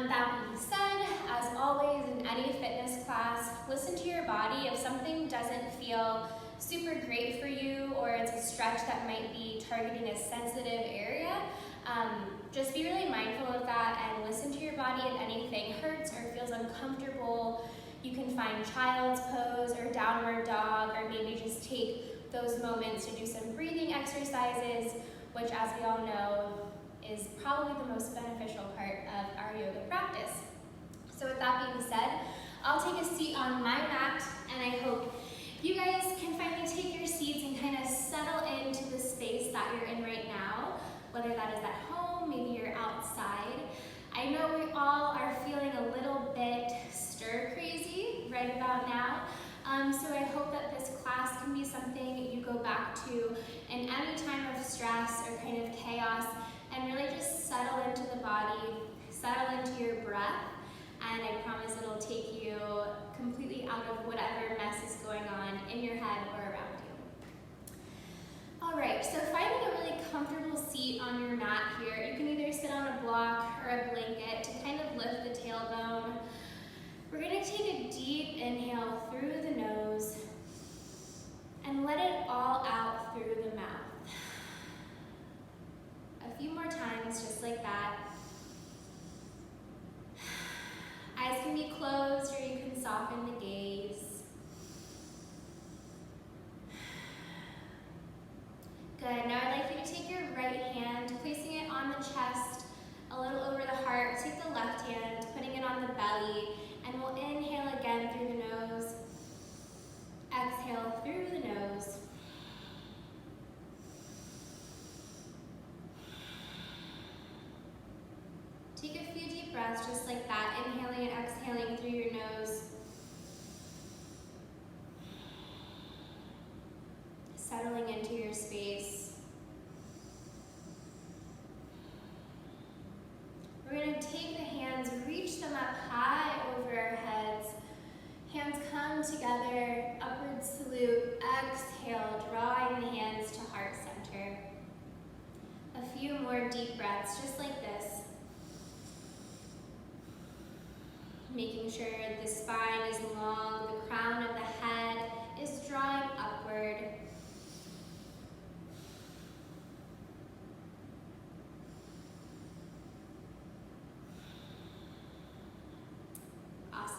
That being said, as always in any fitness class, listen to your body. If something doesn't feel super great for you, or it's a stretch that might be targeting a sensitive area, just be really mindful of that and listen to your body. If anything hurts or feels uncomfortable, you can find child's pose or downward dog, or maybe just take those moments to do some breathing exercises, which, as we all know, is probably the most beneficial part of our yoga practice. So with that being said, I'll take a seat on my mat, and I hope you guys can finally take your seats and kind of settle into the space that you're in right now, whether that is at home, maybe you're outside. I know we all are feeling a little bit stir crazy right about now, so I hope that this class can be something you go back to in any time of stress or kind of chaos, and really just settle into the body, settle into your breath, and I promise it'll take you completely out of whatever mess is going on in your head or around you. All right, so finding a really comfortable seat on your mat here. You can either sit on a block or a blanket to kind of lift the tailbone. We're gonna take a deep inhale through the nose and let it all out through the mouth. A few more times, just like that. Eyes can be closed, or you can soften the gaze. Good, now I'd like you to take your right hand, placing it on the chest, a little over the heart. Take the left hand, putting it on the belly, and we'll inhale again through the nose. Exhale through the nose. Take a few deep breaths just like that, inhaling and exhaling through your nose. Settling into your space. We're going to take the hands, reach them up high over our heads. Hands come together, upward salute, exhale, drawing the hands to heart center. A few more deep breaths just like this. Making sure the spine is long, the crown of the head is drawing upward. Awesome.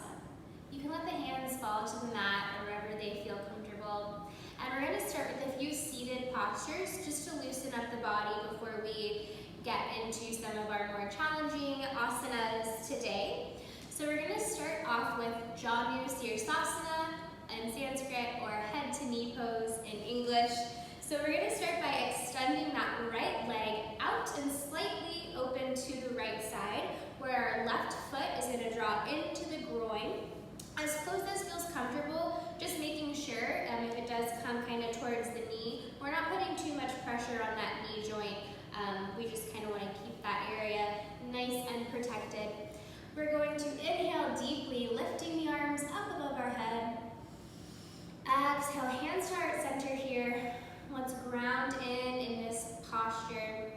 You can let the hands fall to the mat or wherever they feel comfortable. And we're going to start with a few seated postures just to loosen up the body before we get into some of our more challenging asanas today. So we're going to start off with Janu Sirsasana in Sanskrit, or head to knee pose in English. So we're going to start by extending that right leg out and slightly open to the right side, where our left foot is going to draw into the groin. As close as feels comfortable, just making sure if it does come kind of towards the knee, we're not putting too much pressure on that knee joint. We just kind of want to keep that area nice and protected. We're going to inhale deeply, lifting the arms up above our head. Exhale, hands to heart center here. Let's ground in this posture.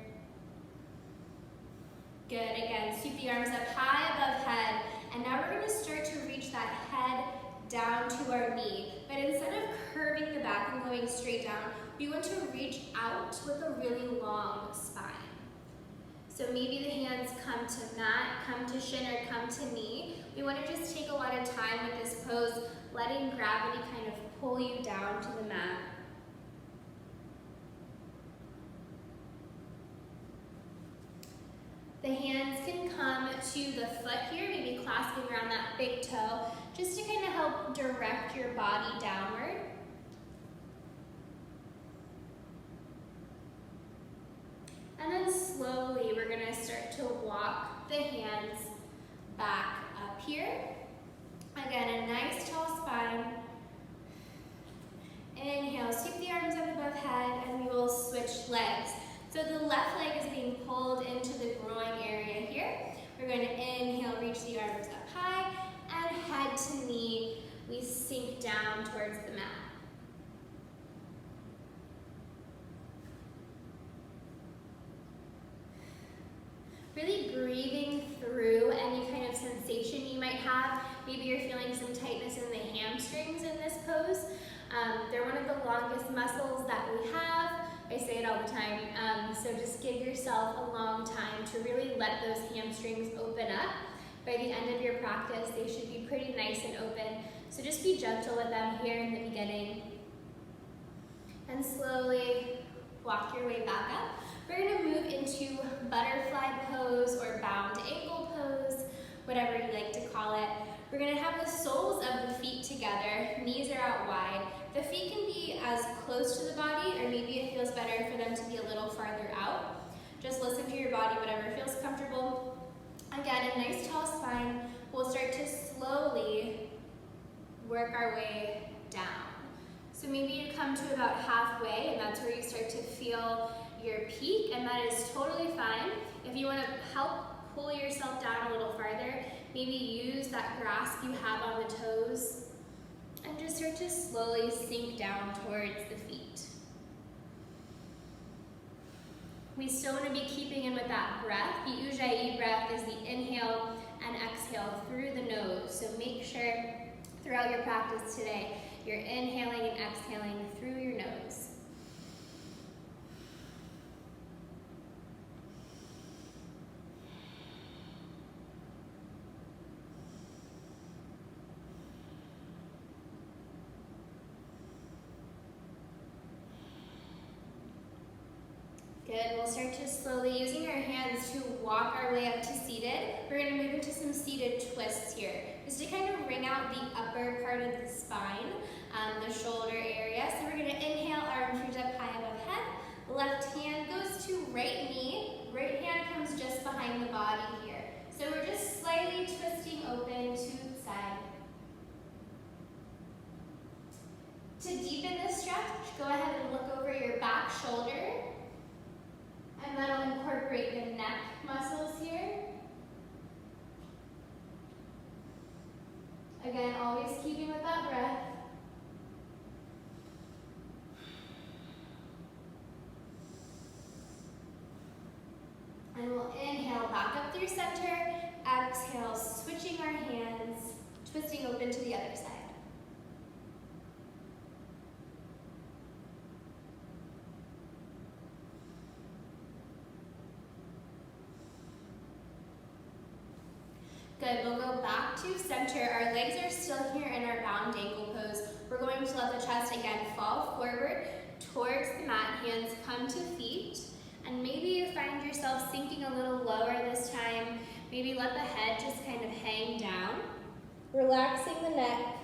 Good, again, sweep the arms up high above head. And now we're going to start to reach that head down to our knee. But instead of curving the back and going straight down, we want to reach out with a really long spine. So maybe the hands come to mat, come to shin, or come to knee. We want to just take a lot of time with this pose, letting gravity kind of pull you down to the mat. The hands can come to the foot here, maybe clasping around that big toe, just to kind of help direct your body downward. And then slowly, we're going to start to walk the hands back up here. Again, a nice tall spine. Inhale, sweep the arms up above head, and we will switch legs. So the left leg is being pulled into the groin area here. We're going to inhale, reach the arms up high, and head to knee, we sink down towards the mat. Really breathing through any kind have. Maybe you're feeling some tightness in the hamstrings in this pose. They're one of the longest muscles that we have. I say it all the time, so just give yourself a long time to really let those hamstrings open up. By the end of your practice, they should be pretty nice and open. So just be gentle with them here in the beginning. And slowly walk your way back up. We're gonna move into butterfly pose or bound ankle pose, whatever you like to call it. We're gonna have the soles of the feet together, knees are out wide. The feet can be as close to the body, or maybe it feels better for them to be a little farther out. Just listen to your body, whatever feels comfortable. Again, a nice tall spine. We'll start to slowly work our way down. So maybe you come to about halfway, and that's where you start to feel your peak, and that is totally fine. If you want to help pull yourself down a little farther, maybe use that grasp you have on the toes, and just start to slowly sink down towards the feet. We still want to be keeping in with that breath. The Ujjayi breath is the inhale and exhale through the nose. So make sure throughout your practice today, you're inhaling and exhaling through your nose. Good, we'll start to slowly, using our hands to walk our way up to seated. We're gonna move into some seated twists here. Just to kind of wring out the upper part of the spine, the shoulder area. So we're gonna inhale, arms reach up high above head. Left hand goes to right knee. Right hand comes just behind the body here. So we're just slightly twisting open to the side. To deepen this stretch, go ahead and look over your back shoulder. And that'll incorporate the neck muscles here. Again, always keeping with that breath. And we'll inhale back up through center. Exhale, switching our hands, twisting open to the other side. Good, we'll go back to center. Our legs are still here in our bound ankle pose. We're going to let the chest again fall forward towards the mat. Hands come to feet. And maybe you find yourself sinking a little lower this time. Maybe let the head just kind of hang down. Relaxing the neck.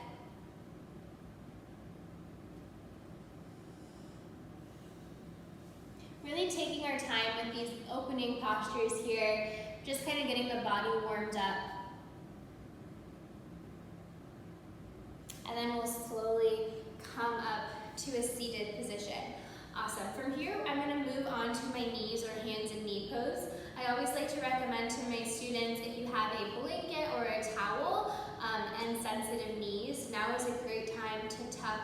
Really taking our time with these opening postures here. Just kind of getting the body warmed up. And then we'll slowly come up to a seated position. Awesome. From here, I'm going to move on to my knees or hands and knee pose. I always like to recommend to my students, if you have a blanket or a towel and sensitive knees, now is a great time to tuck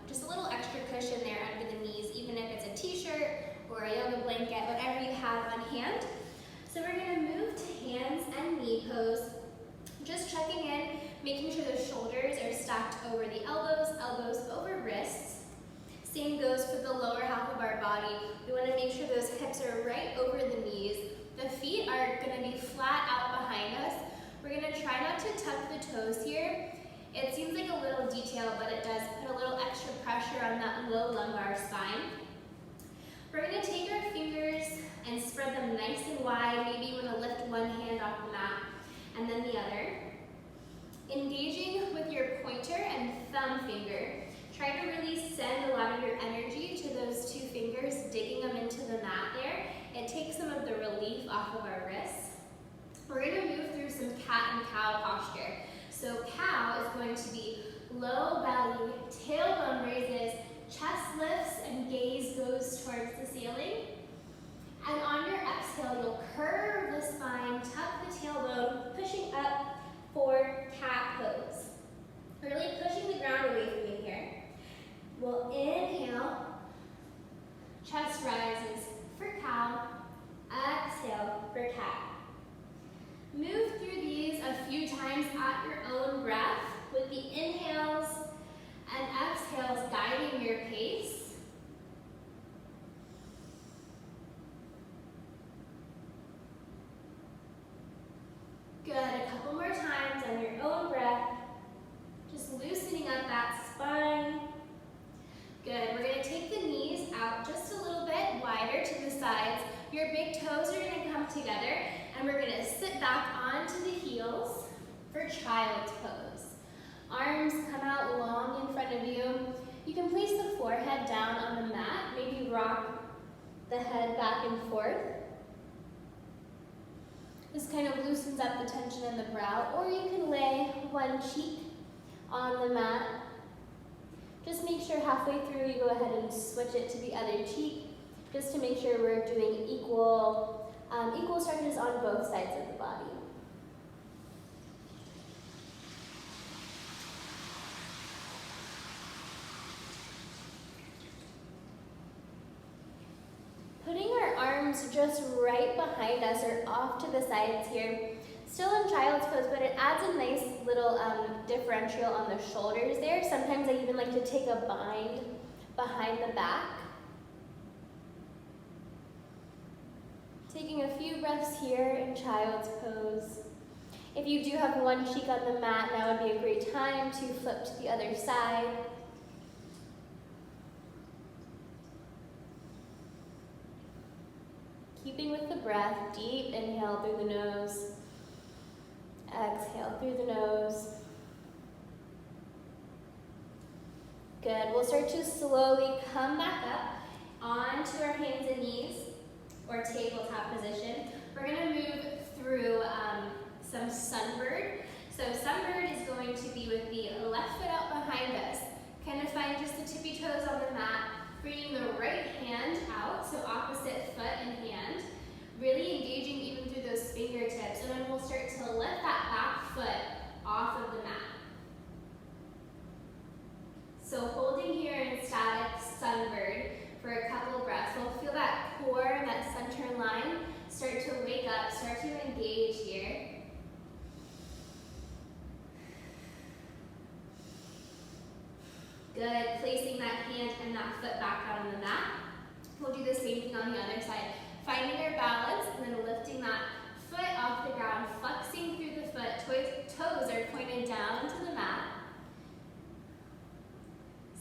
just a little extra cushion there under the knees, even if it's a t-shirt or a yoga blanket, whatever you have on hand. So we're going to move to hands and knee pose. Just checking in, making sure the shoulders are stacked over the elbows, elbows over wrists. Same goes for the lower half of our body. We want to make sure those hips are right over the knees. The feet are going to be flat out behind us. We're going to try not to tuck the toes here. It seems like a little detail, but it does put a little extra pressure on that low lumbar spine. We're going to take our fingers and spread them nice and wide. Maybe you want to lift one hand off the mat and then the other. Engaging with your pointer and thumb finger. Try to really send a lot of your energy to those two fingers, digging them into the mat there. It takes some of the relief off of our wrists. We're going to move through some cat and cow posture. So cow is going to be low belly, tailbone raises, chest lifts, and gaze goes towards the ceiling. And on your exhale, you'll curve the spine, tuck the tailbone, pushing up for cat pose. Really pushing the ground away from you here. We'll inhale, chest rises for cow, exhale for cat. Move through these a few times together, and we're gonna sit back onto the heels for child's pose. Arms come out long in front of you. You can place the forehead down on the mat, maybe rock the head back and forth. This kind of loosens up the tension in the brow, or you can lay one cheek on the mat. Just make sure halfway through you go ahead and switch it to the other cheek, just to make sure we're doing equal stretches on both sides of the body. Putting our arms just right behind us or off to the sides here. Still in child's pose, but it adds a nice little differential on the shoulders there. Sometimes I even like to take a bind behind the back. Taking a few breaths here in child's pose. If you do have one cheek on the mat, now would be a great time to flip to the other side. Keeping with the breath, deep inhale through the nose. Exhale through the nose. Good. We'll start to slowly come back up onto our hands and knees or tabletop position. We're going to move through some sunbird. So sunbird is going to be with the left foot out behind us. Kind of find just the tippy toes on the mat, bringing the right hand out, so opposite foot and hand. Really engaging even through those fingertips, and then we'll start to lift that back foot off of the mat. So holding here in static sunbird for a couple of breaths. We'll feel that core, that center line start to wake up, start to engage here. Good, placing that hand and that foot back out on the mat. We'll do the same thing on the other side. Finding our balance and then lifting that foot off the ground, flexing through the foot. Toes are pointed down to the mat.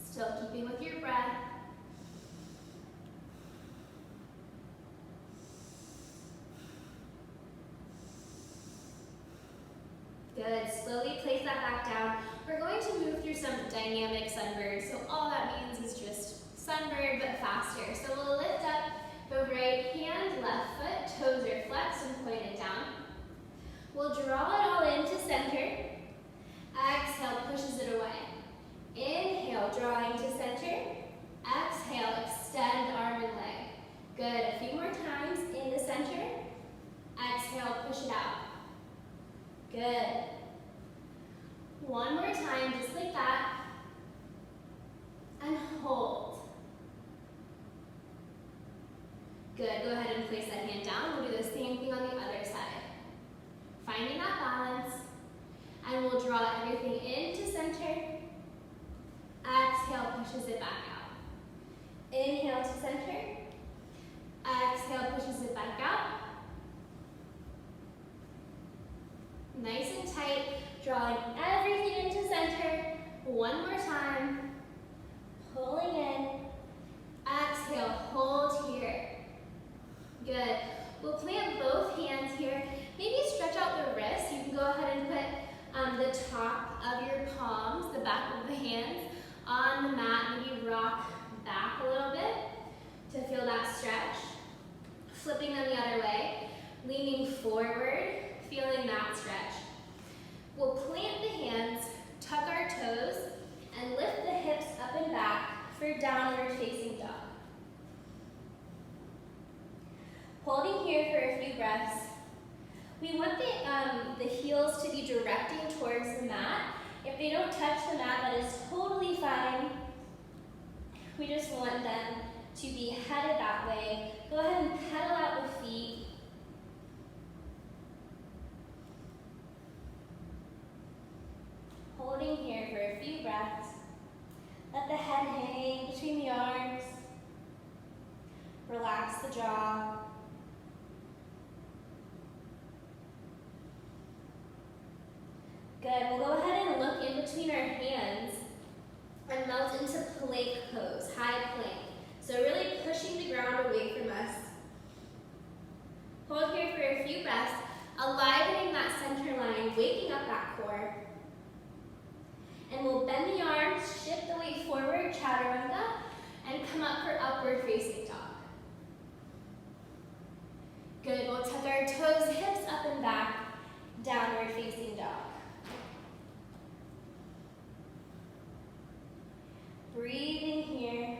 Still keeping with your breath. Good, slowly place that back down. We're going to move through some dynamic sunbird. So all that means is just sunbird, but faster. So we'll lift up the right hand, left foot, toes are flexed and pointed down. We'll draw it all into center. Exhale, pushes it away. Inhale, drawing to center. Exhale, extend arm and leg. Good, a few more times in the center. Exhale, push it out. Good. One more time, just like that. And hold. Good, go ahead and place that hand down. We'll do the same thing on the other side. Finding that balance. And we'll draw everything into center. Exhale, pushes it back out. Inhale to center. Exhale, pushes it back out. Nice and tight, drawing everything into center. One more time. Pulling in. Exhale, hold here. Good. We'll plant both hands here. Maybe stretch out the wrists. You can go ahead and put the top of your palms, the back of the hands, on the mat. Maybe rock back a little bit to feel that stretch. Flipping them the other way. Leaning forward, feeling that stretch. We'll plant the hands, tuck our toes, and lift the hips up and back for downward facing dog. Holding here for a few breaths. We want the heels to be directing towards the mat. If they don't touch the mat, that is totally fine. We just want them to be headed that way. Go ahead and pedal out the feet. Holding here for a few breaths. Let the head hang between the arms. Relax the jaw. Good, we'll go ahead and look in between our hands and melt into plank pose, high plank. So really pushing the ground away from us. Hold here for up that core. And we'll bend the arms, shift the weight forward, chaturanga, and come up for upward facing dog. Good, we'll tuck our toes, hips up and back, downward facing dog. Breathing here.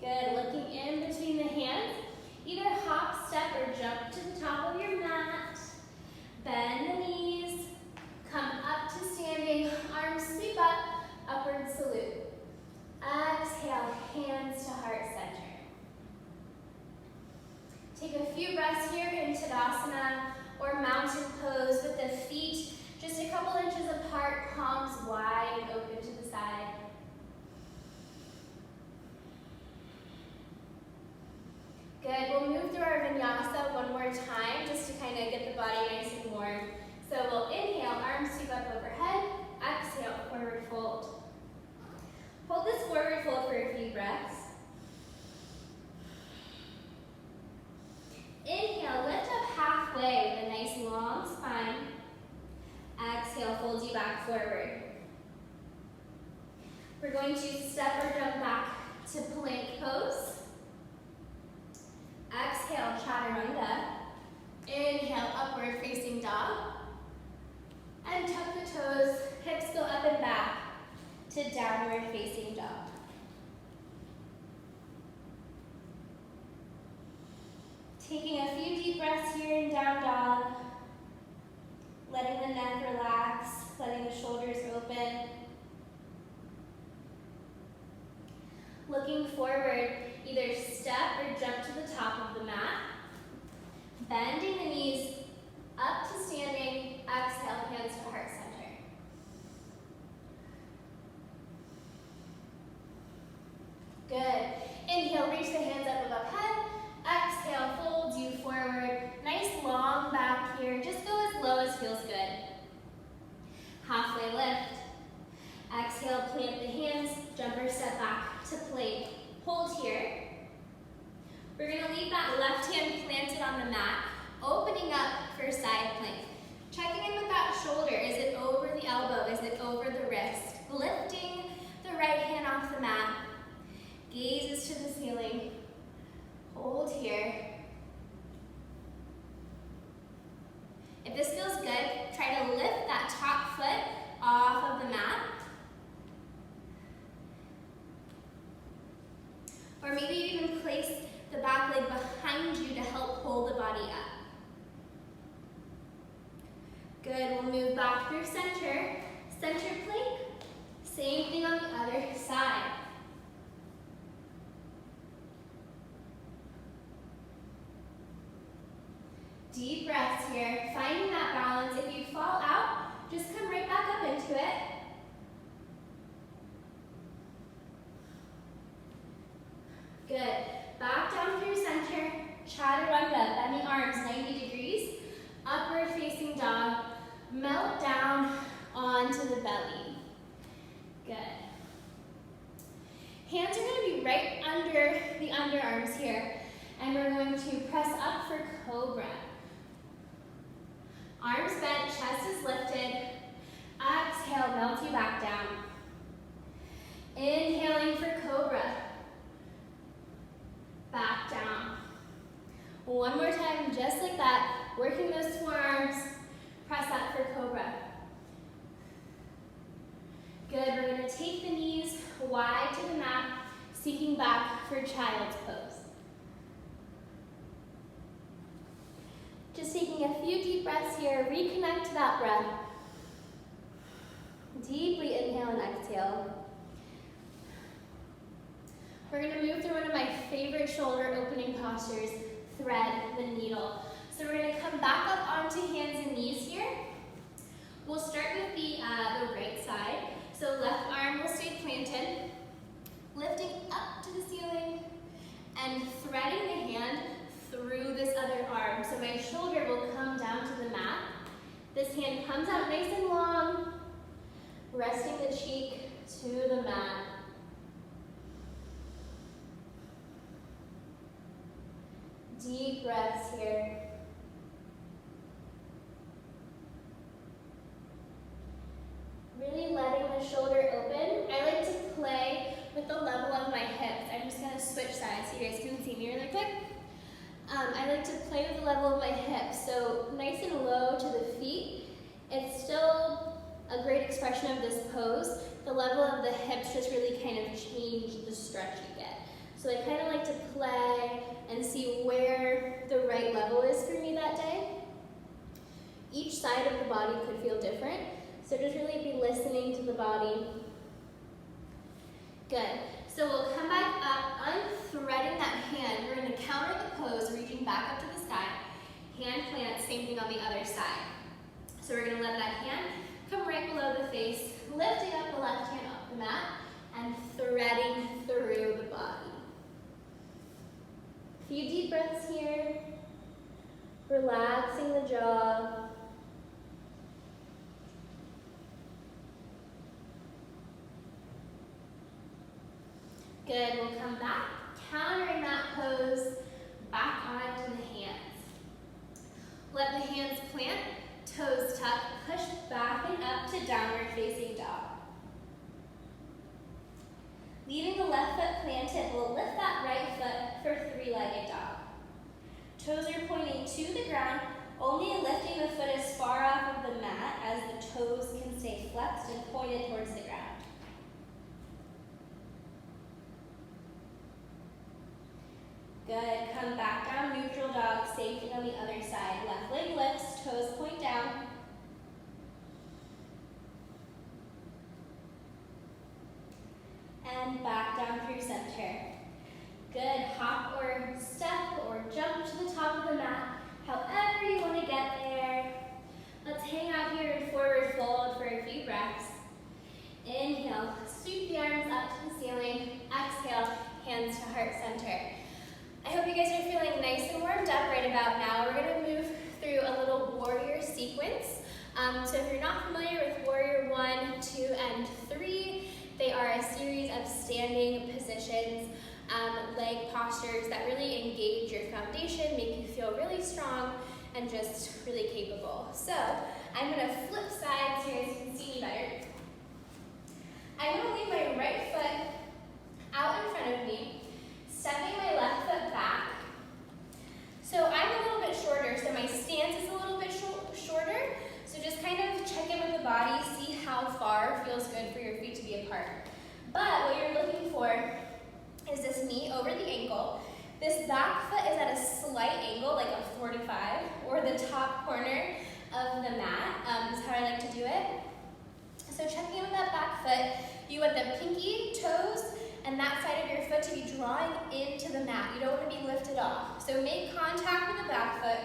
Good, looking in between the hands. Either hop, step, or jump to the top of your mat. Bend the knees. Come up to standing. Arms sweep up. Upward salute. Exhale, hands to heart center. Take a few breaths here in Tadasana or mountain pose with the feet just a couple inches apart, palms wide and open to the side. Good, we'll move through our vinyasa one more time just to kind of get the body nice and warm. So we'll inhale, arms sweep up overhead. Exhale, forward fold. Hold this forward fold for a few breaths. Inhale, lift up halfway with a nice long spine. Exhale, fold you back forward. We're going to step or jump back to plank pose. Exhale, chaturanga. Inhale, upward facing dog. And tuck the toes, hips go up and back to downward facing dog. Taking a few deep breaths here in down dog. Letting the neck relax, letting the shoulders open. Looking forward, either step or jump to the top of the mat. Bending the knees up to standing. Exhale, hands to heart center. Good. Inhale, reach the hands up above head. Exhale, fold you forward. Nice long back here. Just go as low as feels good. Halfway lift. Exhale, plant the hands. Jumper step back to plank. Hold here. We're going to leave that left hand planted on the mat, opening up for side plank. Checking in with that shoulder. Is it over the elbow? Is it over the wrist? Lifting the right hand off the mat. Gazes to the ceiling. Hold here. If this feels good, try to lift that top foot off of the mat. Or maybe you even place the back leg behind you to help pull the body up. Good, we'll move back through center. Center plank. Same thing on the other side. Deep breaths here, finding that balance. If you fall out, just come right back up into it. Good. Back down through center. Chaturanga, bend the arms 90 degrees. Upward facing dog. Melt down onto the belly. Good. Hands are going to be right under the underarms here. And we're going to press up for cobra. Arms bent, chest is lifted. Exhale, melt you back down. Inhaling for cobra. Back down. One more time, just like that. Working those forearms. Press up for cobra. Good, we're going to take the knees wide to the mat, seeking back for child's pose. Just taking a few deep breaths here, reconnect to that breath. Deeply inhale and exhale. We're going to move through one of my favorite shoulder opening postures, thread the needle. So we're going to come back up onto hands and knees here. We'll start with the right side. So left arm will stay planted, lifting up to the ceiling and threading the hand through this other arm. So my shoulder will come down to the mat. This hand comes out nice and long, resting the cheek to the mat. Deep breaths here. Really letting the shoulder open. I like to play with the level of my hips. I'm just gonna switch sides so you guys can see me really quick. I like to play with the level of my hips. So nice and low to the feet. It's still a great expression of this pose. The level of the hips just really kind of change the stretch you get. So I kind of like to play and see where the right level is for me that day. Each side of the body could feel different. So just really be listening to the body. Good. So we'll come back up, unthreading that hand. We're going to counter the pose, reaching back up to the sky. Hand plant, same thing on the other side. So we're going to let that hand come right below the face, lifting up the left hand off the mat, and threading through the body. A few deep breaths here. Relaxing the jaw. Good, we'll come back, countering that pose, back onto the hands. Let the hands plant, toes tuck, push back and up to downward facing dog. Leaving the left foot planted, we'll lift that right foot for three-legged dog. Toes are pointing to the ground, only lifting the foot as far off of the mat as the toes can stay flexed and pointed towards the ground. Good, come back down, neutral dog, same thing on the other side. Left leg lifts, toes point down. And back down through center. Good, hop or step or jump to the top of the mat, however you want to get there. Let's hang out here in forward fold for a few breaths. Inhale, sweep the arms up to the ceiling. Exhale, hands to heart center. I hope you guys are feeling nice and warmed up right about now. We're going to move through a little warrior sequence. So if you're not familiar with warrior 1, 2, and 3, they are a series of standing positions, leg postures that really engage your foundation, make you feel really strong and just really capable. So I'm going to flip sides here so you can see me better. I'm going to leave my right foot out in front of me, stepping my left foot back. So I'm a little bit shorter, so my stance is a little bit shorter. So just kind of check in with the body, see how far feels good for your feet to be apart. But what you're looking for is this knee over the ankle. This back foot is at a slight angle, like a 45, or the top corner of the mat is how I like to do it. So checking in with that back foot, you want the pinky, toes, and that side of your foot to be drawing into the mat. You don't want to be lifted off. So make contact with the back foot,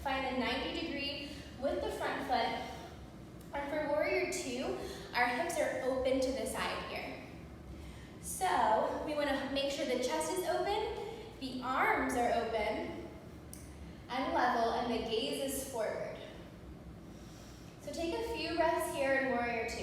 find a 90 degree with the front foot. And for warrior 2, our hips are open to the side here. So we want to make sure the chest is open, the arms are open and level, and the gaze is forward. So take a few breaths here in warrior 2.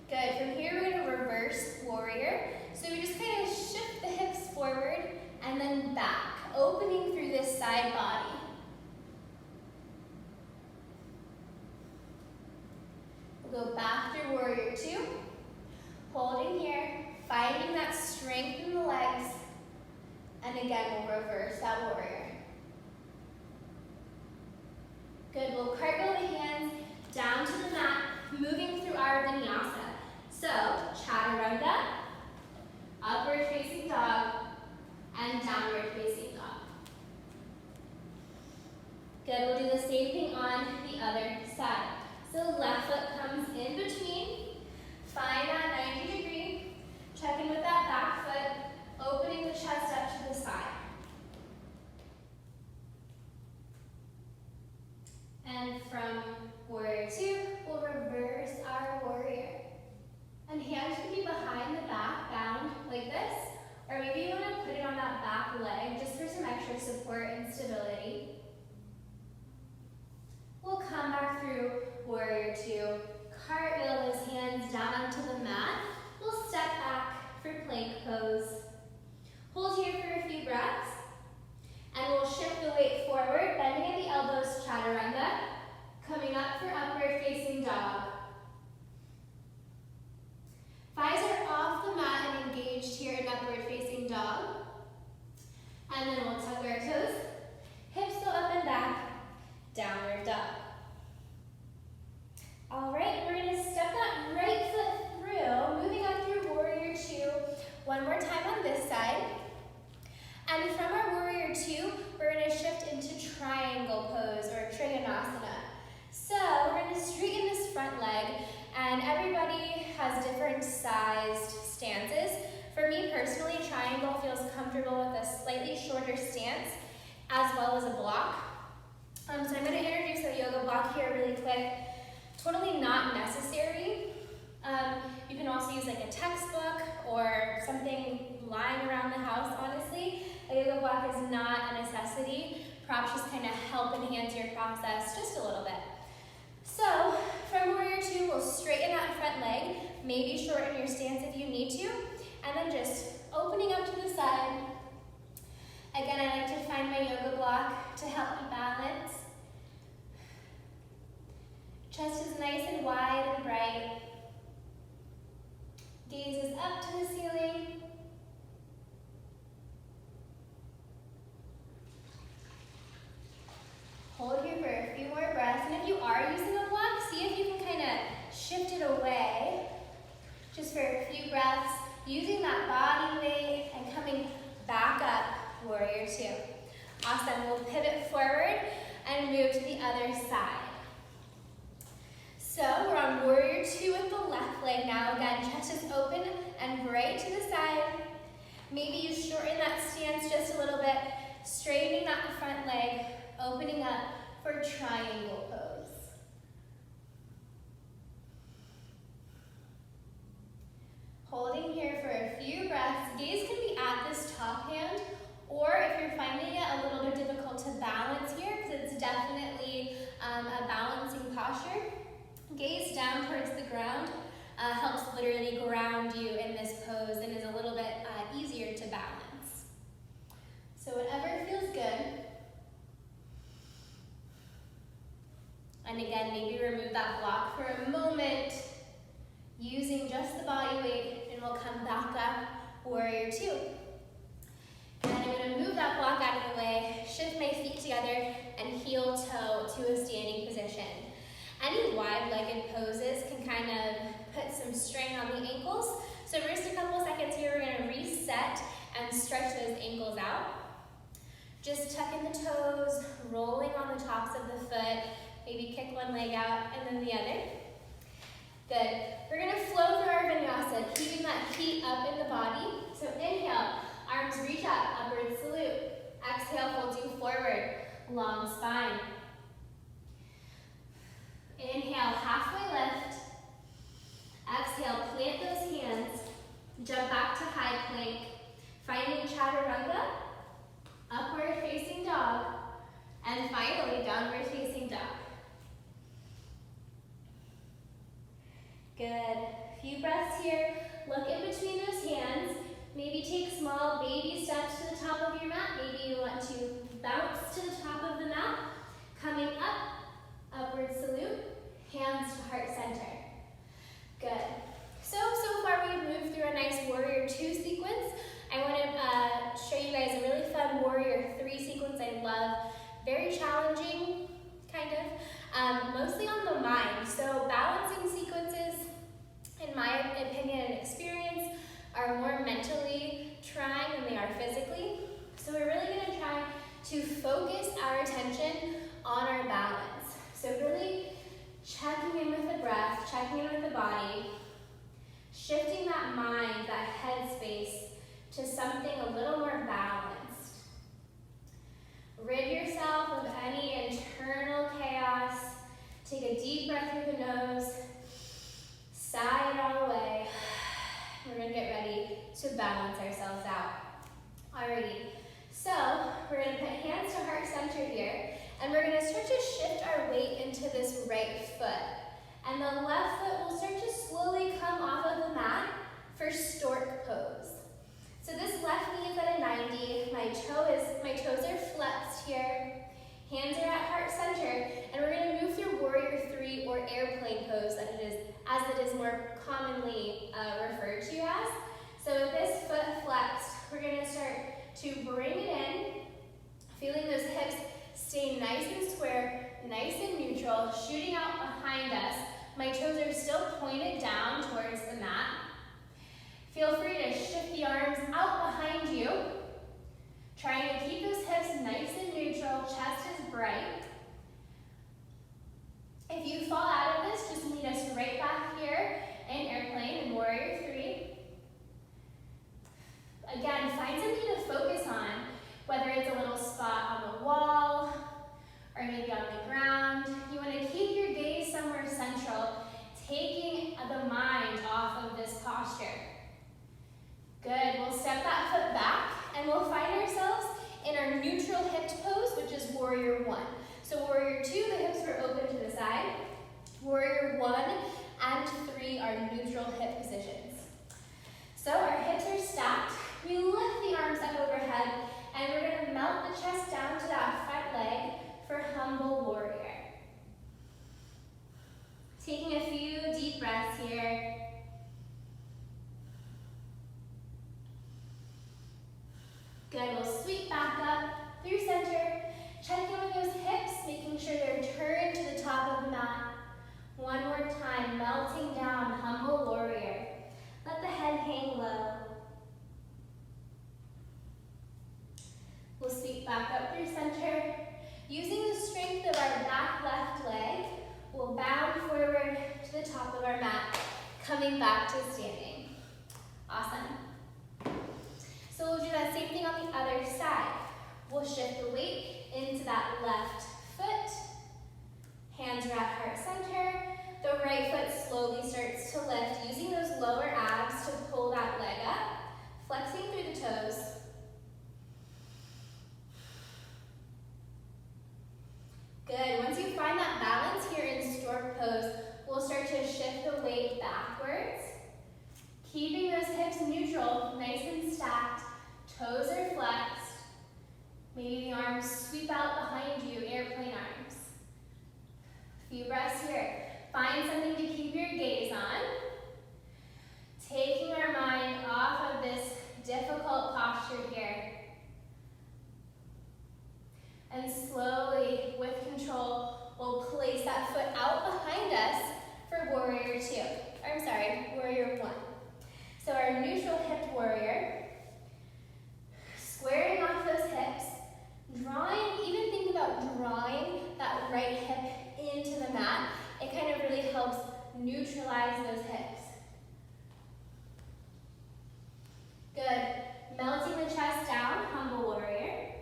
Good, from here we're going to reverse warrior. So we just kind of shift the hips forward and then back, opening through this side body. We'll go back through warrior 2, holding here, finding that strength in the legs, and again we'll reverse that warrior. Good, we'll cartwheel the hands down to the mat, moving through our vinyasa. So, chaturanga, upward facing dog, and downward facing dog. Good, we'll do the same thing on the other side. So left foot comes in between, find that 90 degree, check in with that back foot, opening the chest up to the side. And from warrior 2, we'll reverse our warrior. And hands can be behind the back, bound like this, or maybe you want to put it on that back leg just for some extra support and stability. We'll come back through warrior 2, cartwheel those hands down onto the mat. We'll step back for plank pose. Hold here for a few breaths. And we'll shift the weight forward, bending at the elbows, chaturanga. Coming up for upward facing dog. Thighs are off the mat and engaged here in upward facing dog. And then we'll tuck our toes. Hips go up and back. Downward dog. All right, we're going to step that right foot through, moving up through warrior two. One more time on this side. And from our warrior two, we're going to shift into triangle pose or trikonasana. So we're going to straighten this front leg, and everybody has different sized stances. For me personally, triangle feels comfortable with a slightly shorter stance as well as a block. So I'm going to introduce a yoga block here really quick. Totally not necessary. You can also use like a textbook or something lying around the house, honestly. A yoga block is not a necessity. Props just kind of help enhance your process just a little bit. So from warrior two, we'll straighten that front leg, maybe shorten your stance if you need to, and then just opening up to the side. Again, I like to find my yoga block to help me balance. Chest is nice and wide and bright. Gaze is up to the ceiling. Hold here for a few more breaths, and if you are using a block, see if you can kind of shift it away, just for a few breaths, using that body weight and coming back up, warrior two. Awesome, we'll pivot forward and move to the other side. So we're on warrior two with the left leg now. Again, chest is open and bright to the side. Maybe you shorten that stance just a little bit, straightening that front leg, opening up for triangle pose. Holding here for a few breaths. Gaze can be at this top hand, or if you're finding it a little bit difficult to balance here, because it's definitely a balancing posture, gaze down towards the ground helps literally ground you in this pose and is a little bit easier to balance. So whatever feels good. And again, maybe remove that block for a moment, using just the body weight, and we'll come back up, warrior two. And I'm going to move that block out of the way, shift my feet together, and heel toe to a standing position. Any wide-legged poses can kind of put some strain on the ankles. So for just a couple seconds here, we're going to reset and stretch those ankles out. Just tuck in the toes, rolling on the tops of the foot. Maybe kick one leg out and then the other. Good. We're going to flow through our vinyasa, keeping that heat up in the body. So inhale, arms reach up, upward salute. Exhale, fold you forward, long spine. Inhale, halfway lift. Exhale, plant those hands. Jump back to high plank. Finding chaturanga, upward facing dog, and finally downward facing dog. Good. Few breaths here. Look in between those hands. Maybe take small baby steps to the top of your mat. Maybe you want to bounce to the top of the mat. Coming up, upward salute, hands to heart center. Good. So far we've moved through a nice warrior two sequence. I want to show you guys a really fun warrior three sequence I love. Very challenging, kind of, mostly on the mind. So balancing sequences, in my opinion and experience, are more mentally trying than they are physically. So we're really going to try to focus our attention on our balance. So really checking in with the breath, checking in with the body, shifting that mind, that head space to something a little more balanced. Rid yourself of any internal chaos. Take a deep breath through the nose, sigh it all away. We're going to get ready to balance ourselves out. Alrighty, so we're going to put hands to heart center here, and we're going to start to shift our weight into this right foot. And the left foot will start to slowly come off of the mat for stork pose. So this left knee is at a 90. My toes are flexed here. Hands are at heart center, and we're going to move through warrior three or airplane pose as it is more commonly referred to as. So with this foot flexed, we're going to start to bring it in, feeling those hips stay nice and square, nice and neutral, shooting out behind us. My toes are still pointed down towards the mat. Feel free to shift the arms out behind you, trying to keep those hips nice and neutral, chest is bright. If you fall out of this, just meet us right back here in airplane in warrior three. Again, find something to focus on, whether it's a little spot on the wall or maybe on the ground. You want to keep your gaze somewhere central, taking the mind off of this posture. Good, we'll step that foot back and we'll find ourselves in our neutral hipped pose, which is warrior one. So warrior two, the hips are open to the side. Warrior one and three are neutral hip positions. So our hips are stacked. We lift the arms up overhead and we're going to melt the chest down to that front leg for humble warrior. Taking a few deep breaths here. Good, we'll sweep back up through center. Check in with those hips, making sure they're turned to the top of the mat. One more time, melting down, humble warrior. Let the head hang low. We'll sweep back up through center. Using the strength of our back left leg, we'll bound forward to the top of our mat, coming back to standing. Awesome. So we'll do that same thing on the other side. We'll shift the weight into that left foot. Hands are at heart center. The right foot slowly starts to lift, using those lower abs to pull that leg up, flexing through the toes. Good, once you find that balance here in stork pose, we'll start to shift the weight backwards, keeping those hips neutral, nice and stacked, toes are flexed. Maybe the arms sweep out behind you, airplane arms. A few breaths here. Find something to keep your gaze on. Taking our mind off of this difficult posture here. And slowly, with control, we'll place that foot out behind us for warrior two. Warrior one. So our neutral hipped warrior, squaring off those hips, even think about drawing that right hip into the mat. It kind of really helps neutralize those hips. Good. Melting the chest down, humble warrior.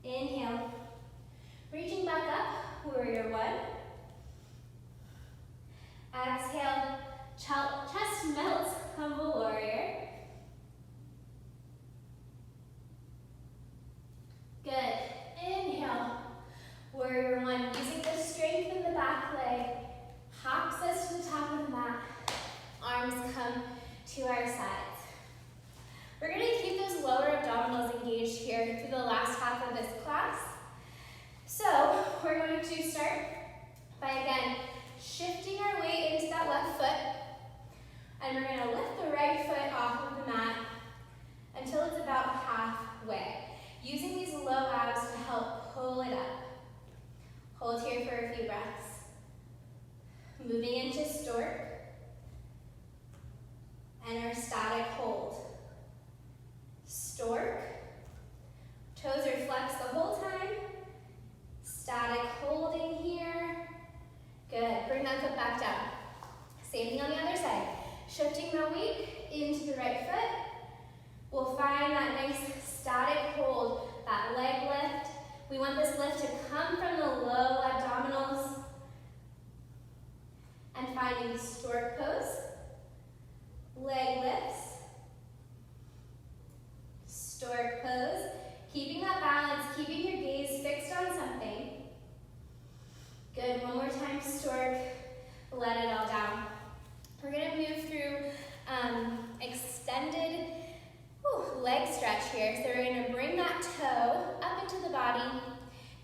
Inhale. Reaching back up, warrior one. Exhale, chest melts, humble warrior. Good. Inhale, warrior one. Using the strength in the back leg, hops us to the top of the mat. Arms come to our sides. We're going to keep those lower abdominals engaged here through the last half of this class.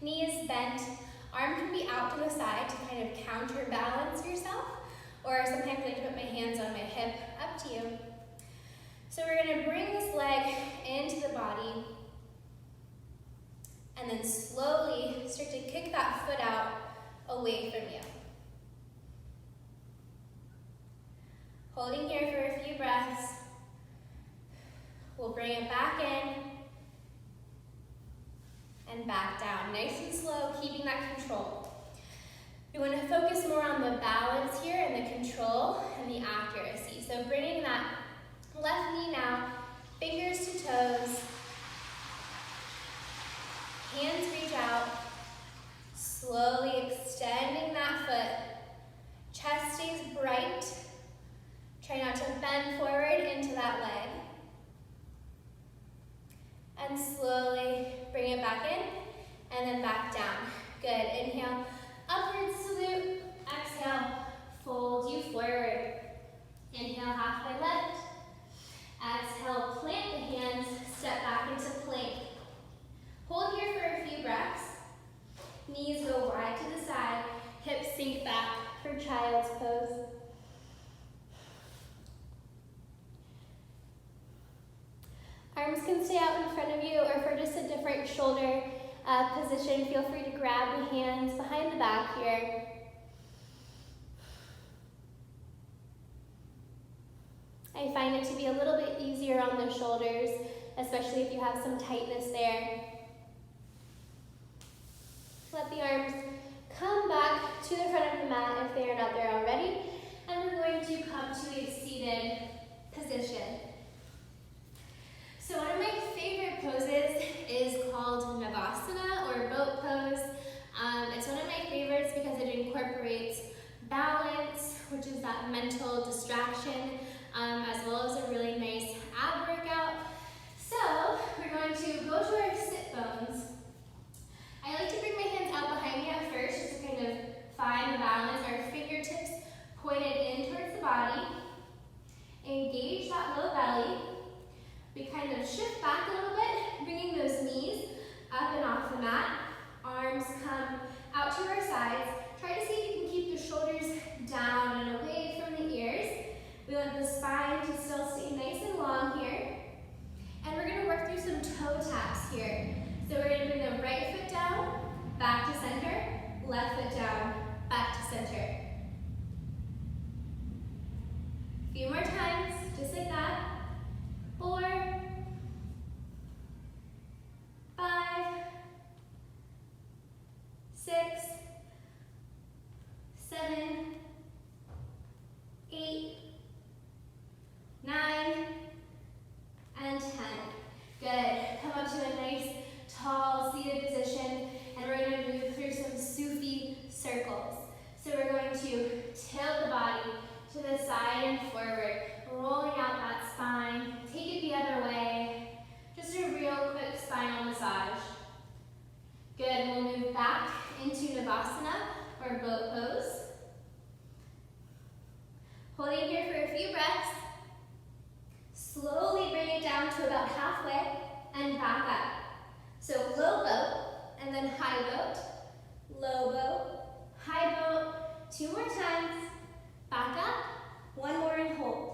Knees bent, arm can be out to the side to kind of counterbalance yourself, or sometimes I like to put my hands on my hip, up to you. So we're gonna bring this leg into the body, and then slowly start to kick that foot out away from you. Holding here for a few breaths. We'll bring it back in and back down. Nice and slow, keeping that control. We want to focus more on the balance here and the control and the accuracy. So bringing that left knee now, fingers to toes, hands reach out, slowly extending that foot. Chest stays bright. Try not to bend forward into that leg. And slowly bring it back in and then back down. Good, inhale, upward salute. Exhale, fold you forward. Inhale, halfway lift. Exhale, plant the hands, step back into plank. Hold here for a few breaths. Knees go wide to the side, hips sink back for child's pose. Arms can stay out in front of you, or for just a different shoulder position, feel free to grab the hands behind the back here. I find it to be a little bit easier on the shoulders, especially if you have some tightness there. Let the arms come back to the front of the mat if they are not there already, and we're going to come to a seated position. So one of my favorite poses is called Navasana, or boat pose. It's one of my favorites because it incorporates balance, which is that mental distraction, as well as a really nice ab workout. So we're going to go to our sit bones. I like to bring my hands out behind me at first, just to kind of find the balance. Our fingertips pointed in towards the body. Engage that low belly. We kind of shift back a little bit, bringing those knees up and off the mat. Arms come out to our sides. Try to see if you can keep the shoulders down and away from the ears. We want the spine to still stay nice and long here. And we're going to work through some toe taps here. So we're going to bring the right foot down, back to center, left foot down, back to center. A few more times, just like that. 4, 5, 6, 7, 8, 9, and 10. Good. Come up to a nice, tall, seated position, and we're going to move through some Sufi circles. So we're going to tilt the body to the side and forward, rolling out that spine. Take it the other way. Just a real quick spinal massage. Good. We'll move back into Navasana, or boat pose. Holding here for a few breaths. Slowly bring it down to about halfway and back up. So low boat, and then high boat. Low boat, high boat. 2 more times. Back up. 1 more and hold.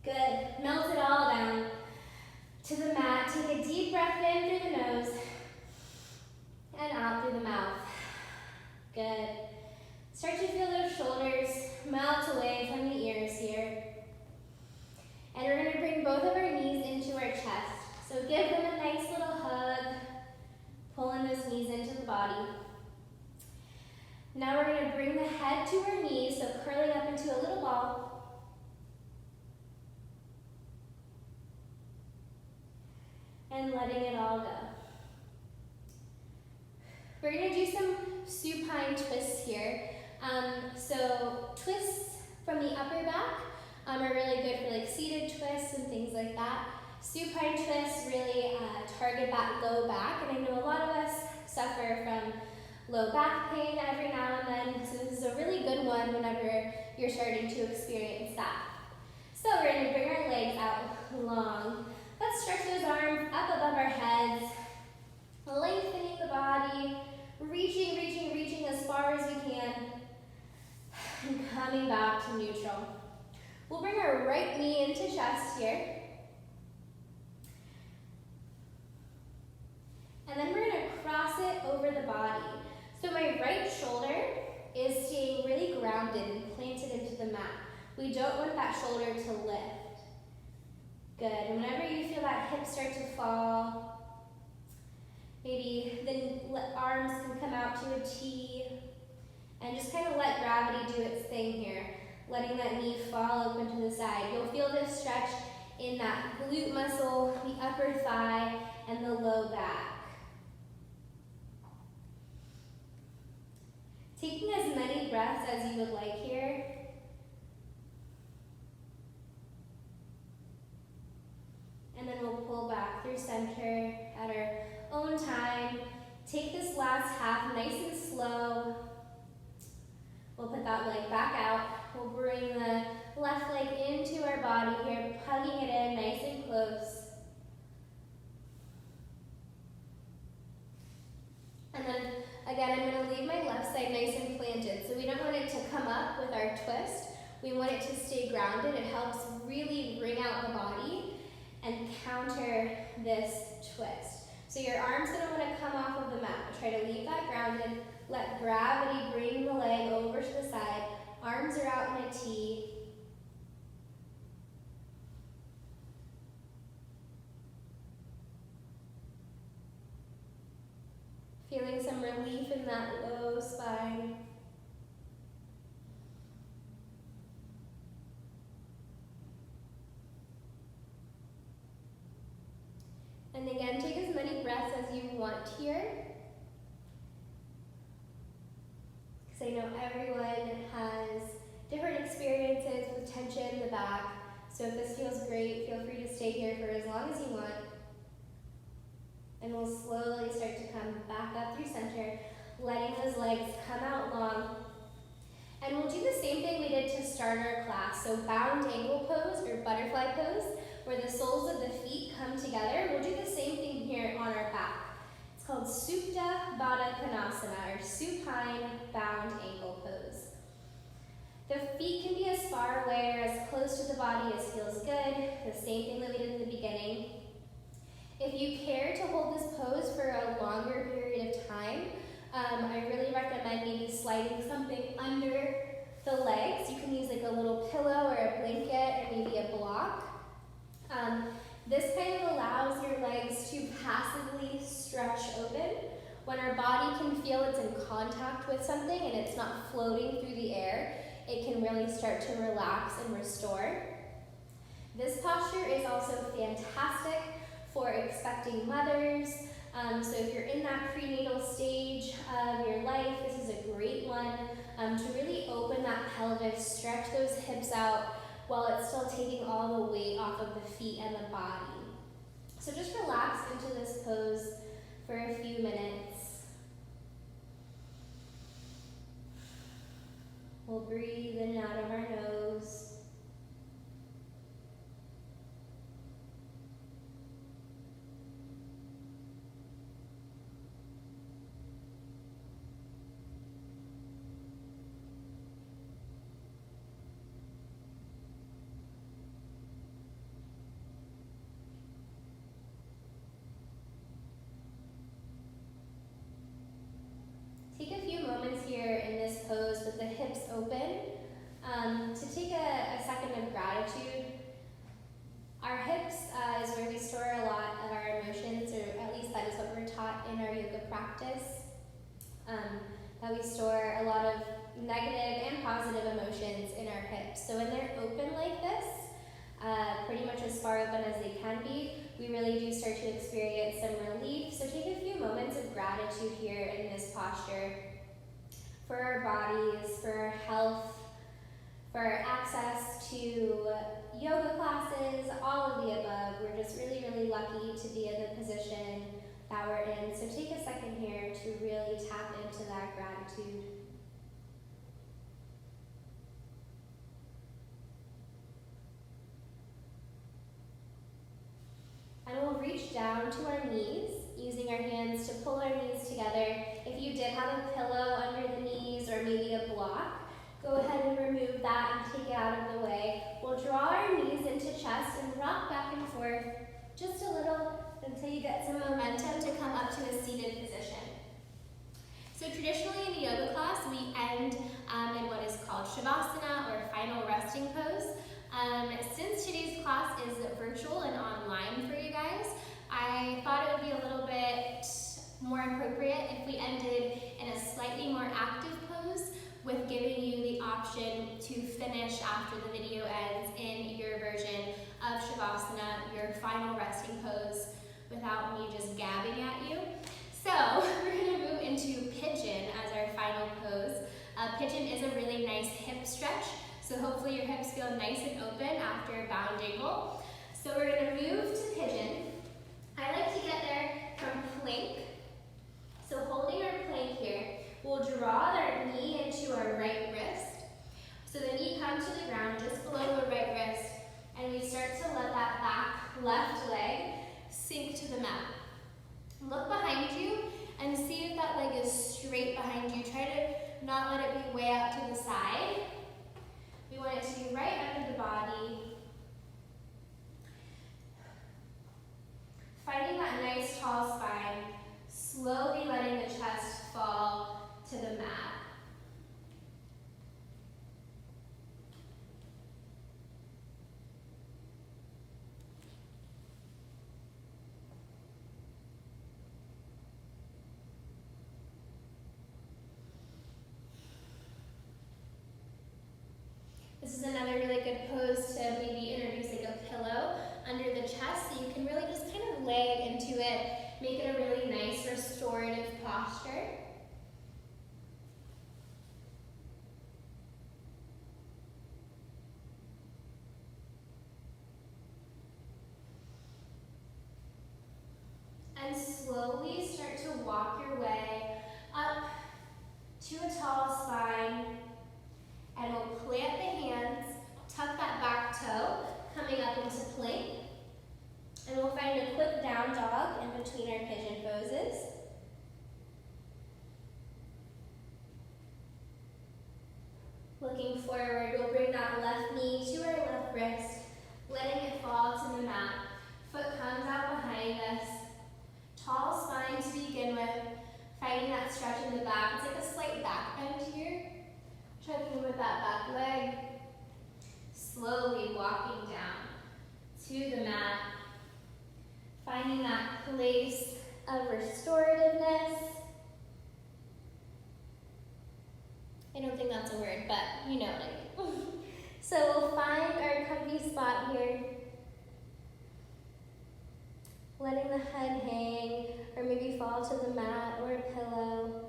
Good. Melt it all down to the mat. Take a deep breath in through the nose and out through the mouth. Good. Start to feel those shoulders melt away from the ears here. And we're going to bring both of our knees into our chest. So give them a nice little hug, pulling those knees into the body. Now we're going to bring the head to our knees, so curling up into a little ball. And letting it all go. We're going to do some supine twists here. So twists from the upper back are really good for like seated twists and things like that. Supine twists really target that low back, and I know a lot of us suffer from low back pain every now and then, so this is a really good one whenever you're starting to experience that. So we're going to bring our legs out long. Let's stretch those arms up above our heads, lengthening the body. coming back to neutral. We'll bring our right knee into chest here. And then we're gonna cross it over the body. So my right shoulder is staying really grounded and planted into the mat. We don't want that shoulder to lift. Good, and whenever you feel that hip start to fall, maybe the arms can come out to a T, and just kind of let gravity do its thing here, letting that knee fall open to the side. You'll feel this stretch in that glute muscle, the upper thigh, and the low back. Taking as many breaths as you would like here. And then we'll pull back through center at our own time. Take this last half nice and slow. We'll put that leg back out. We'll bring the left leg into our body here, hugging it in nice and close. And then again, I'm going to leave my left side nice and planted. So we don't want it to come up with our twist. We want it to stay grounded. It helps really bring out the body and counter this twist. So your arms don't want to come off of the mat. Try to leave that grounded. Let gravity bring the leg over to the side. Arms are out in a T. Feeling some relief in that low spine. And again, take as many breaths as you want here. Because I know everyone has different experiences with tension in the back. So if this feels great, feel free to stay here for as long as you want. And we'll slowly start to come back up through center, letting those legs come out long. And we'll do the same thing we did to start our class. So bound ankle pose or butterfly pose, where the soles of the feet come together. We'll do the same thing here on our back. It's called Supta Baddha Konasana, or supine bound ankle pose. The feet can be as far away or as close to the body as feels good. The same thing that we did in the beginning. If you care to hold this pose for a longer period of time, I really recommend maybe sliding something under the legs. You can use like a little pillow or a blanket or maybe a block. This kind of allows your legs to passively stretch open. When our body can feel it's in contact with something and it's not floating through the air, it can really start to relax and restore. This posture is also fantastic for expecting mothers. So if you're in that prenatal stage of your life, this is a great one to really open that pelvis, stretch those hips out while it's still taking all the weight off of the feet and the body. So just relax into this pose for a few minutes. We'll breathe in and out of our nose. Take a few moments here in this pose with the hips open to take a second of gratitude. Our hips is where we store a lot of our emotions, or at least that is what we're taught in our yoga practice, that we store a lot of negative and positive emotions in our hips. So when they're open like this, pretty much as far open as they can be, we really do start to experience some relief. So take a few moments of gratitude here in this posture for our bodies, for our health, for our access to yoga classes, all of the above. We're just really, really lucky to be in the position that we're in. So take a second here to really tap into that gratitude. And we'll reach down to our knees, using our hands to pull our knees together. If you did have a pillow under the knees or maybe a block, Go ahead and remove that and take it out of the way. We'll draw our knees into chest and rock back and forth just a little until you get some momentum to come up to a seated position. So traditionally in the yoga class, we end in what is called Shavasana, or final resting pose. Since today's class is virtual and online for you guys, I thought it would be a little bit more appropriate if we ended in a slightly more active pose, with giving you the option to finish after the video ends in your version of Shavasana, your final resting pose, without me just gabbing at you. So we're going to move into pigeon as our final pose. Pigeon is a really nice hip stretch, so hopefully your hips feel nice and open after a bound angle. So we're going to move to pigeon. I like to get there from plank. So holding our plank here, we'll draw our knee into our right wrist. So the knee comes to the ground just below the right wrist, and we start to let that back left leg sink to the mat. Look behind you and see if that leg is straight behind you. Try to not let it be way out to the side. We want it to be right under the body. Finding that nice tall spine, slowly letting the chest fall to the mat. This is another really good pose to maybe introduce like a pillow under the chest, so you can really just kind of lay into it, make it a really nice restorative posture. And slowly start to walk your way up to a tall spine. And we'll plant the hands, tuck that back toe, coming up into plank. And we'll find a quick down dog in between our pigeon poses. Looking forward, we'll bring that left knee to our left wrist, letting it fall to the mat. Foot comes out behind us. Tall spine to begin with, finding that stretch in the back. It's like a slight back bend here. Checking with that back leg, slowly walking down to the mat, finding that place of restorativeness. I don't think that's a word, but you know what I mean. So we'll find our comfy spot here, letting the head hang, or maybe fall to the mat or a pillow.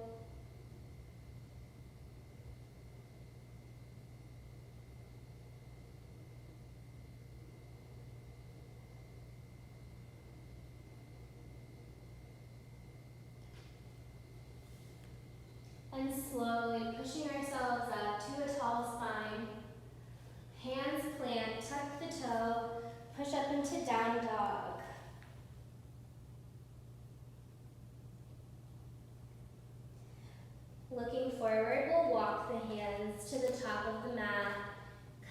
And slowly pushing ourselves up to a tall spine. Hands plant, tuck the toe, push up into down dog. Looking forward, we'll walk the hands to the top of the mat.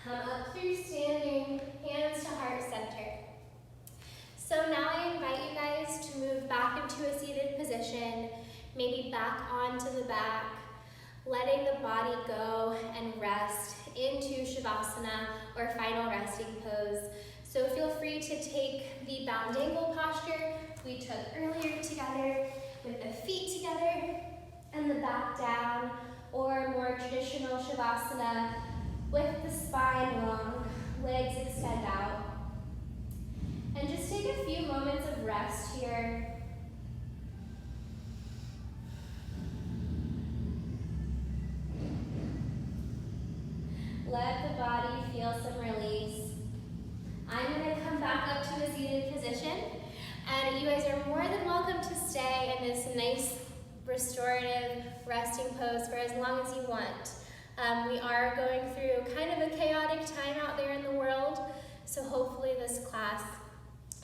Come up through standing, hands to heart center. So now I invite you guys to move back into a seated position, maybe back onto the back, letting the body go and rest into Shavasana, or final resting pose. So feel free to take the bound angle posture we took earlier together, with the feet together and the back down, or more traditional Shavasana with the spine long, legs extend out. And just take a few moments of rest here. Let the body feel some release. I'm going to come back up to a seated position, and you guys are more than welcome to stay in this nice restorative resting pose for as long as you want. We are going through kind of a chaotic time out there in the world, so hopefully this class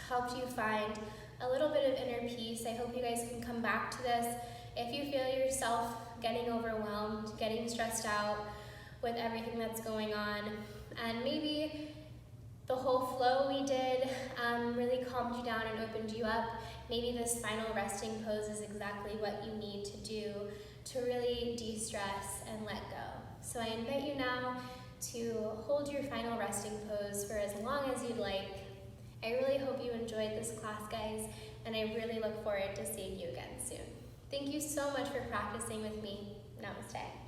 helped you find a little bit of inner peace. I hope you guys can come back to this if you feel yourself getting overwhelmed, getting stressed out with everything that's going on. And maybe the whole flow we did really calmed you down and opened you up. Maybe this final resting pose is exactly what you need to do to really de-stress and let go. So I invite you now to hold your final resting pose for as long as you'd like. I really hope you enjoyed this class, guys, and I really look forward to seeing you again soon. Thank you so much for practicing with me. Namaste.